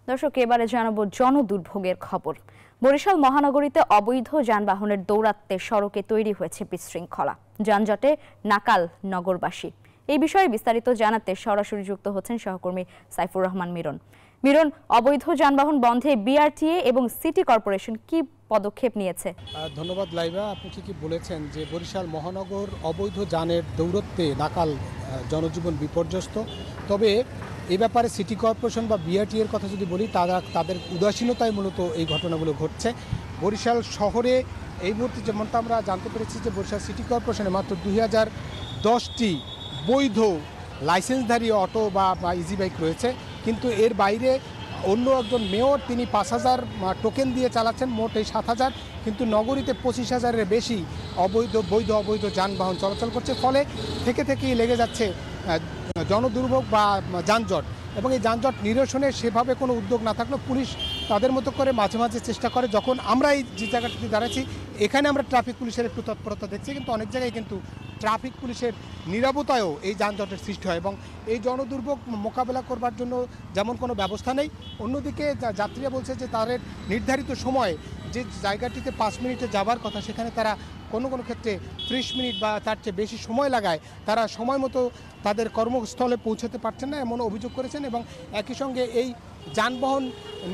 দর্শক, এবারে জানাবো জনদুর্ভোগের খবর। বরিশাল মহানগরীতে অবৈধ যানবাহনের দৌরাত্ম্যে সড়কে তৈরি হয়েছে বিশৃঙ্খলা, যানজটে নাকাল নগরবাসী। এই বিষয়ে বিস্তারিত জানাতে সরাসরি যুক্ত হচ্ছেন সহকর্মী সাইফুর রহমান মিরন। মিরন, অবৈধ যানবাহন বন্ধে বিআরটিএ এবং সিটি কর্পোরেশন কি পদক্ষেপ নিয়েছে? ধন্যবাদ লাইবা, আপনি ঠিকই বলেছেন যে বরিশাল মহানগর অবৈধ যানের দৌরত্বে নাকাল, জনজীবন বিপর্যস্ত। তবে এ ব্যাপারে সিটি কর্পোরেশন বা বিআরটিএর কথা যদি বলি, তাদের উদাসীনতায় মূলত এই ঘটনাগুলো ঘটছে। বরিশাল শহরে এই মুহূর্তে যেমনটা আমরা জানতে পেরেছি যে বরিশাল সিটি কর্পোরেশনে মাত্র 2010টি বৈধ লাইসেন্সধারী অটো বা ইজি বাইক রয়েছে, কিন্তু এর বাইরে অন্য একজন মেয়র তিনি 5,000 টোকেন দিয়ে চালাচ্ছেন, মোট এই 7,000, কিন্তু নগরীতে 25,000-এর বেশি অবৈধ যানবাহন চলাচল করছে। ফলে থেকেই লেগে যাচ্ছে জনদুর্ভোগ বা যানজট, এবং এই যানজট নিরসনে সেভাবে কোনো উদ্যোগ না থাকলেও পুলিশ তাদের মতো করে মাঝে মাঝে চেষ্টা করে। যখন আমরা এই যে জায়গাটিতে দাঁড়াচ্ছি, এখানে আমরা ট্রাফিক পুলিশের একটু তৎপরতা দেখছি, কিন্তু অনেক জায়গায় কিন্তু ট্রাফিক পুলিশের নীরবতায়ও এই যানজটের সৃষ্টি হয়, এবং এই জনদুর্ভোগ মোকাবেলা করবার জন্য যেমন কোনো ব্যবস্থা নেই। অন্যদিকে যাত্রীরা বলছে যে তাদের নির্ধারিত সময় যে জায়গাটিতে 5 মিনিটে যাবার কথা, সেখানে তারা কোনো ক্ষেত্রে 30 মিনিট বা তার চেয়ে বেশি সময় লাগায়, তারা সময় মতো তাদের কর্মস্থলে পৌঁছতে পারছেন না, এমন অভিযোগ করেছেন। এবং একই সঙ্গে এই যানবাহন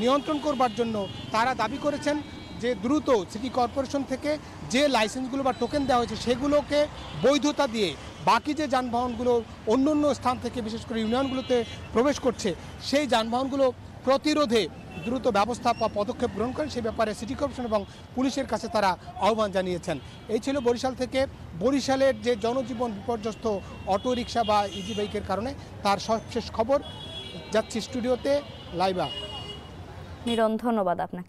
নিয়ন্ত্রণ করবার জন্য তারা দাবি করেছেন যে দ্রুত সিটি কর্পোরেশন থেকে যে লাইসেন্সগুলো বা টোকেন দেওয়া হয়েছে সেগুলোকে বৈধতা দিয়ে বাকি যে যানবাহনগুলো অন্য স্থান থেকে, বিশেষ করে ইউনিয়নগুলোতে প্রবেশ করছে, সেই যানবাহনগুলো প্রতিরোধে দ্রুত ব্যবস্থা বা পদক্ষেপ গ্রহণ করেন। সে ব্যাপারে সিটি কর্পোরেশন এবং পুলিশের কাছে তারা আহ্বান জানিয়েছেন। এই ছিল বরিশাল থেকে। বরিশালের যে জনজীবন বিপর্যস্ত অটো রিক্সা বা ইজি বাইকের কারণে, তার সবশেষ খবর। যাচ্ছি স্টুডিওতে লাইবা। মিরন, ধন্যবাদ আপনাকে।